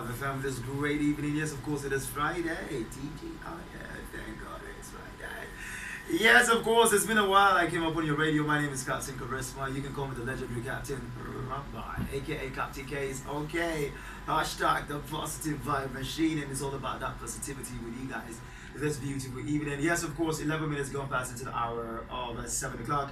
FM this great evening. Yes, of course, it is Friday. TG, oh yeah, thank God it's Friday. Yes, of course, it's been a while. I came up on your radio. My name is Kaptain Charisma. You can call me the legendary Captain Rabbi, aka Kaptain Case. Okay, hashtag the positive vibe machine, and it's all about that positivity with you guys this beautiful evening. Yes, of course, 11 minutes gone past into the hour of 7 o'clock.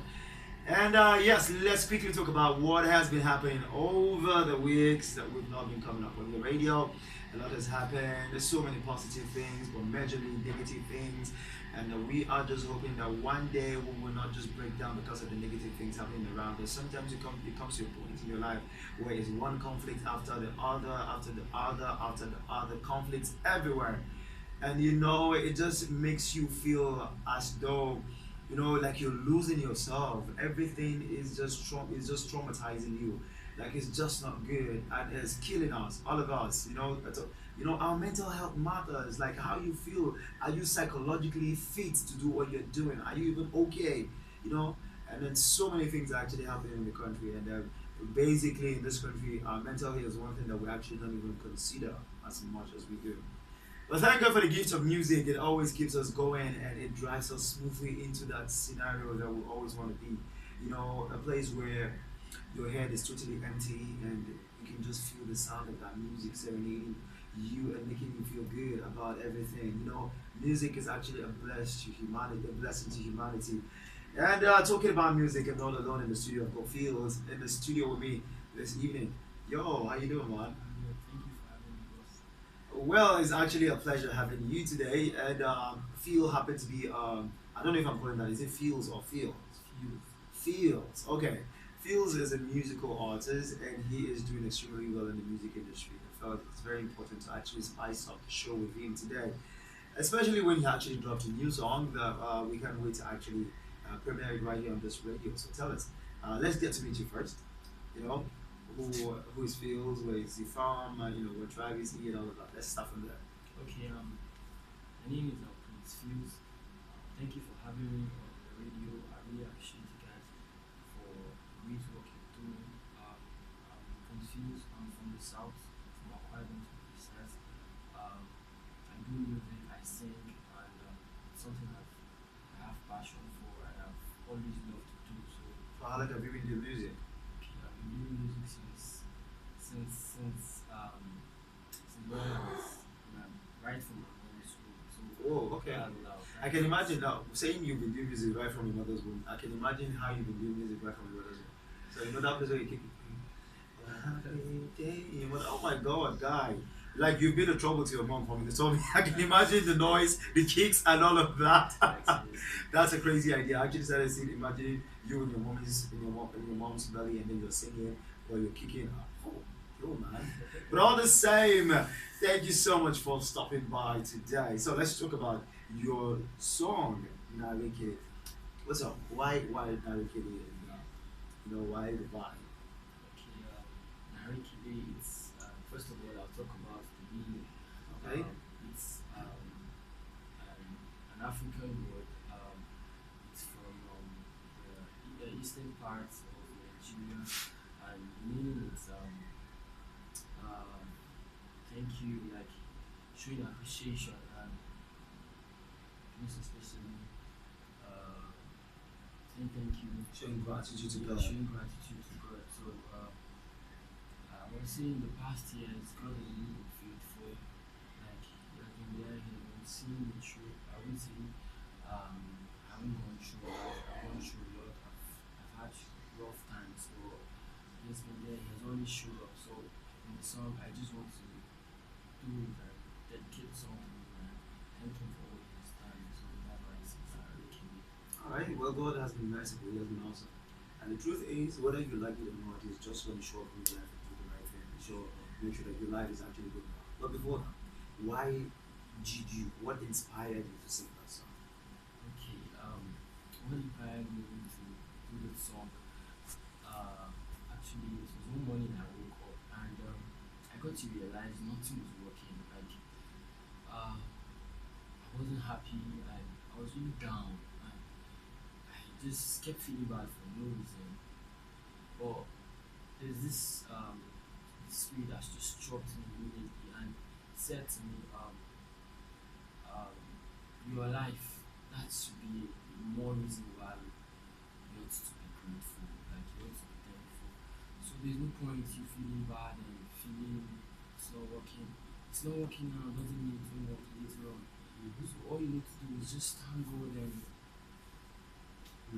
And yes, let's quickly talk about what has been happening over the weeks that we've not been coming up on the radio. A lot has happened. There's so many positive things, but majorly negative things. And we are just hoping that one day we will not just break down because of the negative things happening around us. Sometimes it comes to a point in your life where it's one conflict after the other, after the other, after the other, conflicts everywhere. And it just makes you feel as though like you're losing yourself. Everything is just traumatizing you. Like it's just not good, and it's killing us, all of us. Our mental health matters. Like how you feel. Are you psychologically fit to do what you're doing? Are you even okay? And then so many things are actually happening in the country, and basically in this country, mental health is one thing that we actually don't even consider as much as we do. But thank God for the gift of music. It always keeps us going, and it drives us smoothly into that scenario that we always want to be. A place where your head is totally empty and you can just feel the sound of that music serenading you and making you feel good about everything. Music is actually a blessing to humanity. And talking about music, I'm not alone in the studio. I've got Fields in the studio with me this evening. Yo, how you doing, man? Well, it's actually a pleasure having you today. And Phil happened to be, I don't know if I'm calling that, is it Fields or Phil? Fields, okay. Fields is a musical artist and he is doing extremely well in the music industry. I felt it's very important to actually spice up the show with him today, especially when he actually dropped a new song that we can't wait to actually premiere it right here on this radio. So tell us, let's get to meet you first. You know, who is Fields, where is he from, what tribe is he, and all of that. Let's start from there. Okay, my name is Prince Fields. Thank you for having me on the radio. I really appreciate you guys for the great work you're doing. I'm Prince Fields. I'm from the south, from Akwa Ibom to be precise. I do music, I sing, and it's something I have passion for and I've always loved to do. So, How long have you been doing music? okay, I've been doing music since when I was right from my mother's school. So Oh, okay. I can imagine now, saying you've been doing music right from your mother's womb. I can imagine how you've been doing music right from your mother's womb. So that place where you kick it. Happy day. Oh my God, guy. Like you've been a trouble to your mom from the time. I can imagine the noise, the kicks, and all of that. That's a crazy idea. I actually started seeing, imagining you and your mom's in your mom's belly, and then you're singing while you're kicking. Oh, yo, man. But all the same, thank you so much for stopping by today. So let's talk about your song, NaraEkele. What's up? Why NaraEkele? Why the vibe? Okay, NaraEkele, it's first of all, I'll talk about the meaning. Okay. It's an African word. It's from the eastern parts of Nigeria, and the meaning is thank you, like showing appreciation and most especially saying thank you, Showing gratitude to yeah, God. showing gratitude to God. So I want to say in the past years, God has been faithful. Like He has been there, He has been seeing me through. I would say I haven't gone through a lot. I've gone through a lot. I've had rough times, so He has been there. He has always showed up. So in the song, I just want to do it and dedicate the song to Him and thank Him for what He has done. So that's why it's NaraEkele. Alright, well, God has been merciful, He has been awesome. And the truth is, whether you like it or not, He's just going to show up in your life and do the right thing. So make sure that your life is actually good. But before that, why did what inspired you to sing that song? Okay, what inspired me to do the song? Actually, it was one morning I woke up and I got to realize nothing was working. Like, I wasn't happy. I was really down. I just kept feeling bad for no reason. But there's this spirit that's just struck me immediately, and said to me, um, your life, that should be more reason why you ought to be grateful, like you ought to be thankful. So there's no point you feeling bad and feeling it's not working. It's not working now, doesn't mean it won't work later on. So all you need to do is just thank God and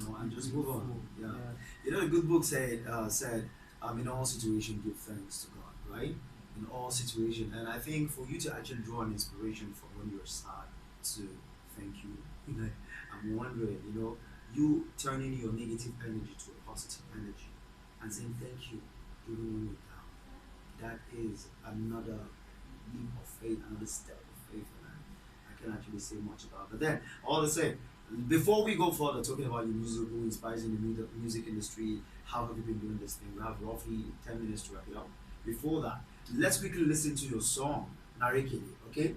And be just move on. grateful. Yeah. Yeah. The good book said, in all situations give thanks to God, right? In all situations. And I think for you to actually draw an inspiration from when you're sad to thank you, I'm wondering, you turning your negative energy to a positive energy and saying thank you even when you're down. That is another leap of faith, another step of faith, and I can actually say much about. But then, all the same, before we go further, talking about your music, who inspires in the music industry, how have you been doing this thing? We have roughly 10 minutes to wrap it up. Before that, let's quickly listen to your song, NaraEkele, okay?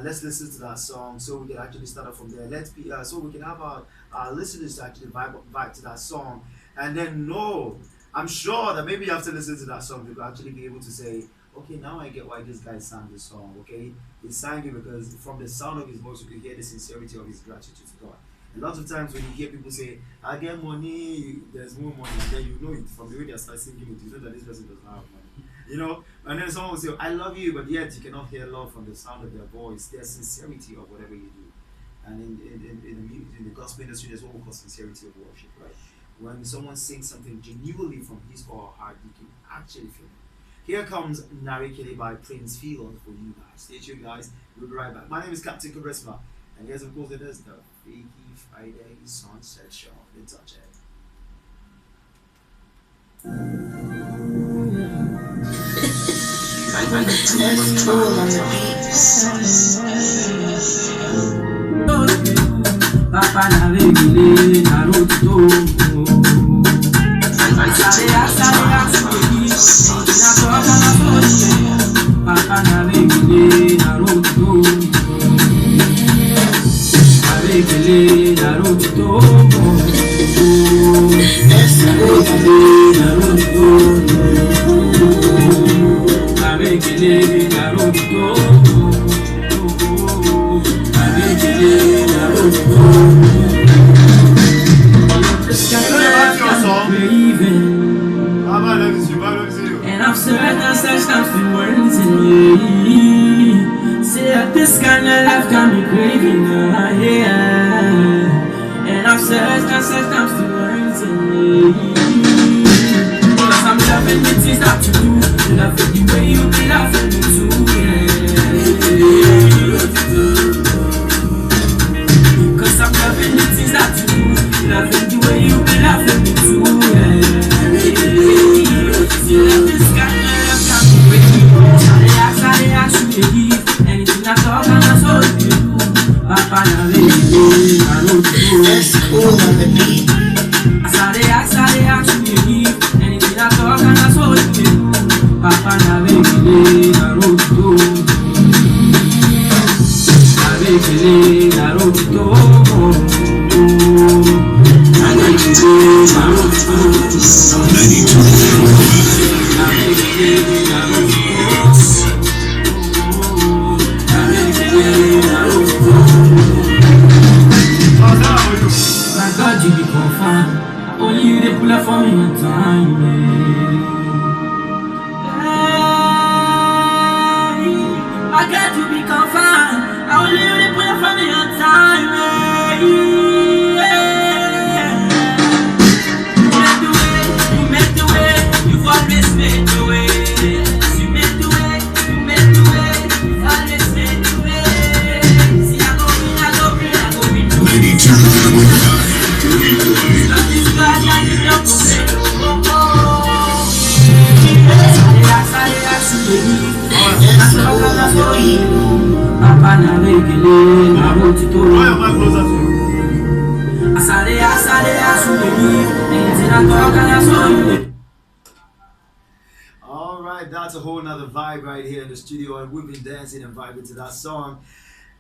Let's listen to that song so we can actually start off from there. Let's be so we can have our listeners to actually vibe to that song, and then no, I'm sure that maybe after listening to that song, they'll actually be able to say, okay, now I get why this guy sang this song. Okay, he sang it because from the sound of his voice, you could hear the sincerity of his gratitude to God. A lot of times when you hear people say, I get money, there's more money, and then you know it from the way they start singing it, you know that this person does not have money. And then someone will say, I love you, but yet you cannot hear love from the sound of their voice, their sincerity of whatever you do. And in the gospel industry, there's what we call sincerity of worship, right? When someone sings something genuinely from his or her heart, you can actually feel it. Here comes NaraEkele by Prince Field for you guys. Stay tuned, guys. We'll be right back. My name is Kaptain Charisma, and yes, of course, it is the Freaky Friday Sunset Show. Let's touch it. Let's cool on the beats. Papa NaraEkele and I've searched and searched and few words in me. Say that this kind of life got me craving, yeah. And I've searched and searched and few words in me. Cause I'm loving the things that you do, loving the way you be loving me too, yeah. Cause I'm loving the things that you do, loving the way you be loving me too, yeah. This kind of love got me waiting. I ask you to leave. Anything I talk and I saw you do. Papa NaraEkele, Let's cool on the beat. I ask you to leave. Anything I talk and I saw you do. Papa NaraEkele, my God, you be confirmed. Only you they pull up for me on time, my God, you be confirmed. Only you they pull up for me on time, You make the way, you've always made the way. You make the way, you've always made the way. See, I go win. Love is God and you don't Papa NaraEkele, Why am I closer to you? All right, that's a whole nother vibe right here in the studio, and we've been dancing and vibing to that song.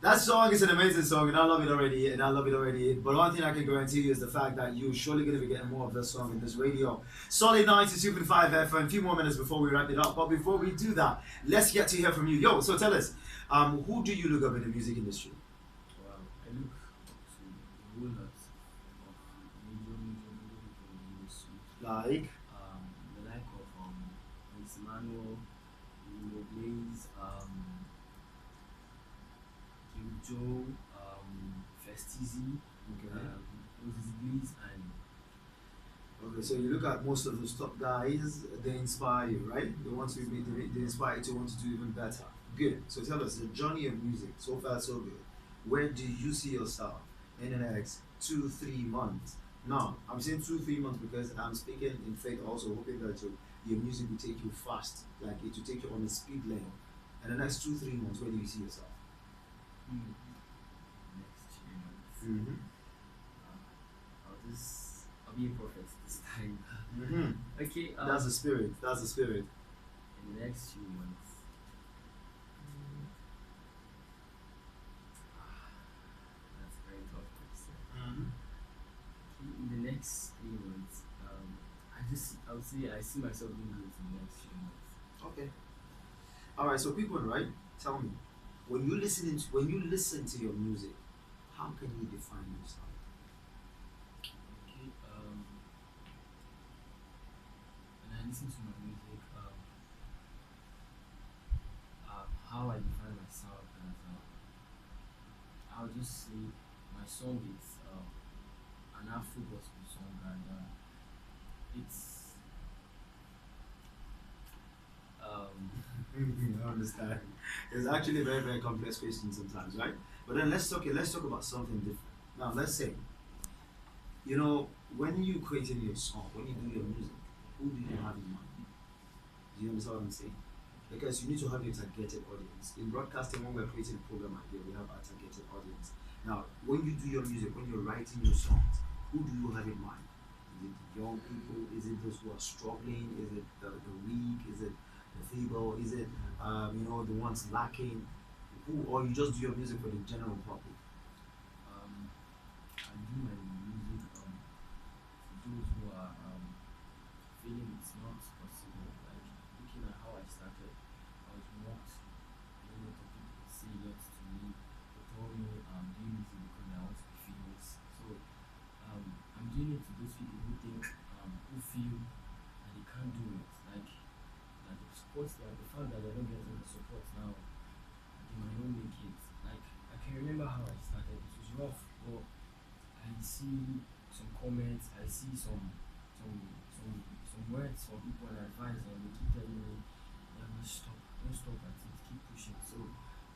That song is an amazing song, and I love it already, and I love it already. But one thing I can guarantee you is the fact that you're surely going to be getting more of this song in this radio. Solid 92.5 FM. A few more minutes before we wrap it up. But before we do that, let's get to hear from you. Yo, so tell us, who do you look up in the music industry? Well, I look up to a whole lot of major people in the industry. Like, The like of Prince Emmanuel, Blaze, King Joe, Festizi, okay. Moses Blaze, and Okay, so you look at most of those top guys, they inspire you, right? They want to be, they inspire you to want to do even better. Good. So tell us the journey of music. So far, so good. Where do you see yourself in the next 2-3 months? Now, I'm saying 2-3 months because I'm speaking in faith, also hoping that your music will take you fast, like it will take you on a speed lane. In the next 2-3 months, where do you see yourself? next year. Mm-hmm. I'll be a prophet this time. Mm-hmm. Okay. That's the spirit. That's the spirit. In the next few months. That's a very tough question. Mm-hmm. In the next 3 months, I would say I see myself doing good in the next few months. Okay. All right. So, quick one, right? Tell me, when you listen to your music, how can you define yourself? Okay. When I listen to my music, how I define myself as I'll just say my song is an Afro gospel song, and it's I understand. It's actually a very, very complex question sometimes, right? But then let's talk about something different. Now let's say, when you creating your song, when you do your music, who do you have in mind? Do you understand what I'm saying? Because you need to have your targeted audience. In broadcasting, when we're creating a program idea, we have our targeted audience. Now, when you do your music, when you're writing your songs, who do you have in mind? Is it young people? Is it those who are struggling? Is it the weak? Is it the feeble? Is it the ones lacking? Who, or you just do your music for the general public? I do my music for those who are feeling it's not possible. Like looking at how I started, I was mocked. A lot of people say yes to me. They told me I'm doing music because I want to be famous. So I'm doing it to those people who think who feel that they can't do it. Like that the support, the fact that they're not getting the support now, they might not make it. Like I can remember how I started. It was rough, but I see some comments. I see some words from people and advice, and they keep telling me, "Yeah, don't stop at it, keep pushing." So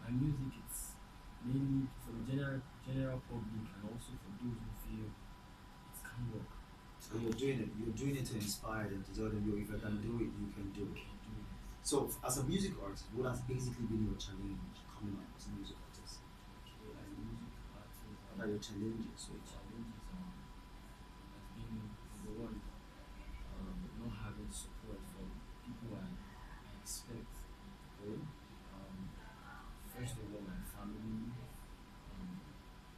my music is mainly for the general public and also for those who feel it can work. So you're doing it to inspire them, to tell them, yo, if I can do it, you can do it. So as a music artist, what has basically been your challenge coming up as a music artist? Okay, as a music artist, What are your challenges? so challenges has been number one, not having support from people I expect. First of all, my family.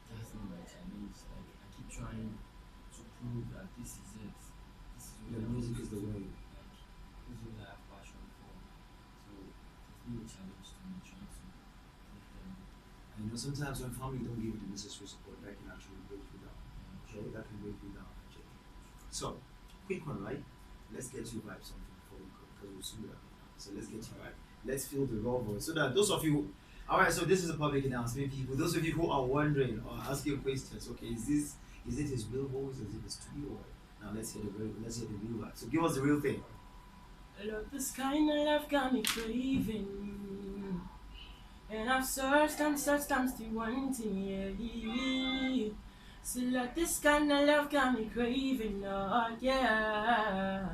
That's not my challenge. Like I keep trying to prove that this is it. This is Your what I music want is to the do. way. Like this is what I have passion for. So it's been a challenge to me trying to prove them. And sometimes when family don't give you the necessary support, that can actually break you down. Okay, that can break you down. Okay. So, quick one, right? Let's get you vibe something before we go, because we'll soon be wrapping up. So let's get you vibe. Let's feel the raw voice. So that those of you, all right. So this is a public announcement, people. Those of you who are wondering or asking questions, okay, is it his real voice? Is it the studio? Now let's hear the real vibe. So give us the real thing. Look, this kind of love got me craving. And I've searched and searched, I'm still wanting, yeah. So look, this kind of love got me craving, oh yeah.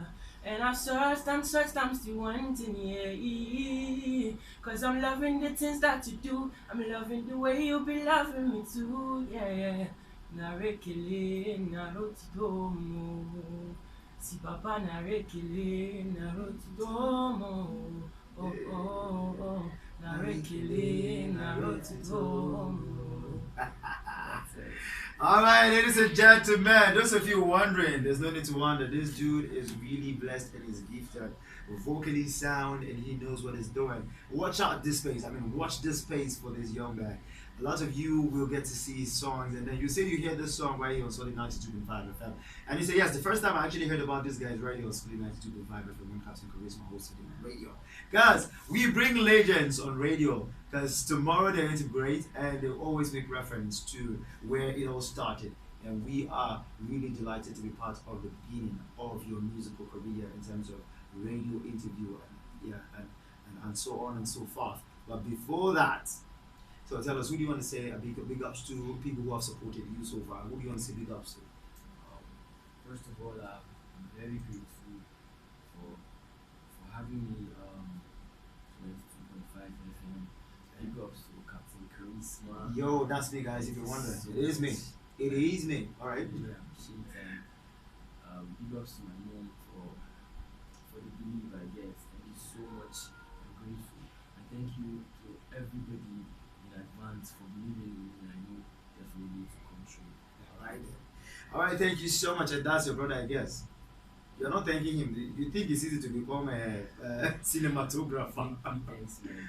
And I've searched and searched, I'm still wanting, yeah. Cause I'm loving the things that you do. I'm loving the way you be loving me too, yeah. NaraEkele, narotidomo. Si papa NaraEkele, narotidomo. Oh, oh, oh. NaraEkele, NaraEkele. All right, ladies and gentlemen, those of you wondering, there's no need to wonder. This dude is really blessed and is gifted, vocally sound, and he knows what he's doing. Watch out this space. Watch this space for this young guy. A lot of you will get to see his songs, and then you say you hear this song right here on Solid 92.5 FM. And you say, yes, the first time I actually heard about this guy's radio on Solid 92.5 FM when Kaptain Charisma hosted him on radio. Guys, we bring legends on radio because tomorrow they're going to be great, and they always make reference to where it all started. And we are really delighted to be part of the beginning of your musical career in terms of radio interview and so on and so forth. But before that, so tell us, who do you want to say a big ups to, people who have supported you so far? Who do you want to say big ups to? First of all, I'm very grateful for having me 22.5 FM. Big ups to Kaptain Charisma. Yo, that's me, guys. If you're wondering, it is me. It is me. All right. Really appreciate that. Big ups to my mom for the belief I get. Thank you so much. I'm grateful. And thank you to everybody in advance for believing in me. I know definitely to come true. All right, thank you so much. And that's your brother, I guess. You're not thanking him. You think it's easy to become a cinematographer? Thanks, man.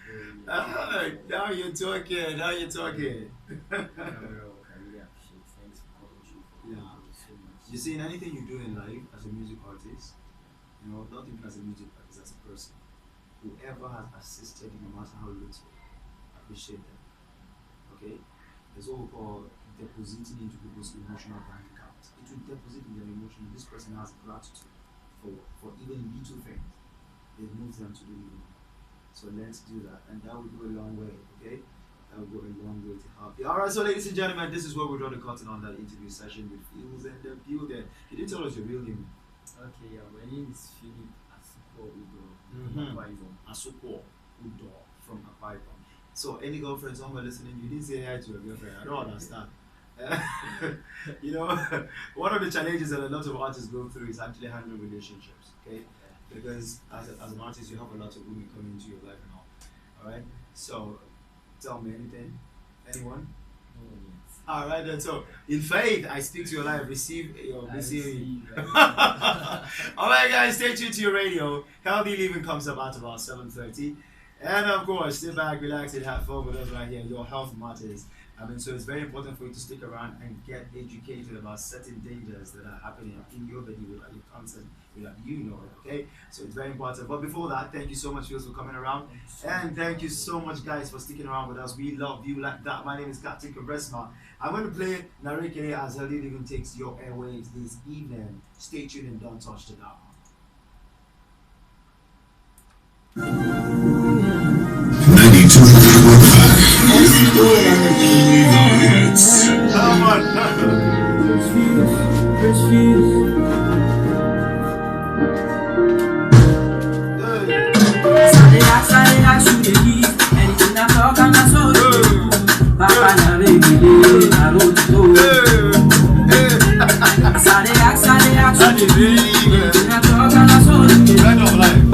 Now you're talking. I really appreciate. Thanks for coming true. Yeah. Thank you so much. You see, in anything you do in life as a music artist, not even as a music artist, as a person, whoever has assisted you, no matter how little, appreciate them. Okay? There's what we call depositing into people's emotional bank accounts. It will deposit in their emotion. This person has gratitude for even little things. It moves them to do even more. So let's do that, and that will go a long way. Okay? That will go a long way to help you. All right, so ladies and gentlemen, this is where we're drawing the curtain on that interview session with Fields and the Builder. You didn't tell us your real name. Okay, my name is Philip Asuko Udo. Asuko Udo from Akwa Ibom. So, any girlfriends somewhere listening, you didn't say hi to your girlfriend. I don't understand. One of the challenges that a lot of artists go through is actually handling relationships. Okay, because as an artist, you have a lot of women coming into your life and all. All right. So, tell me anything. Anyone? No one yet. All right, then. So, in faith, I speak to your life. Receive your receiving. Right. All right, guys, stay tuned to your radio. Healthy Living comes up at about 7:30, and of course, sit back, relax, and have fun with us right here. Your health matters. So it's very important for you to stick around and get educated about certain dangers that are happening in your body without your consent, without you know it. Okay, so it's very important. But before that, thank you so much, Fields, for coming around, and thank you so much, guys, for sticking around with us. We love you like that. My name is Kaptain Charisma. I'm going to play NaraEkele as Healthy Living takes your airwaves this evening. Stay tuned and don't touch the dial. 92.5. Come on. Saturday, should they leave? Anything I talk and I saw you. Papa NaraEkele, I wrote it. Saturday, should they leave?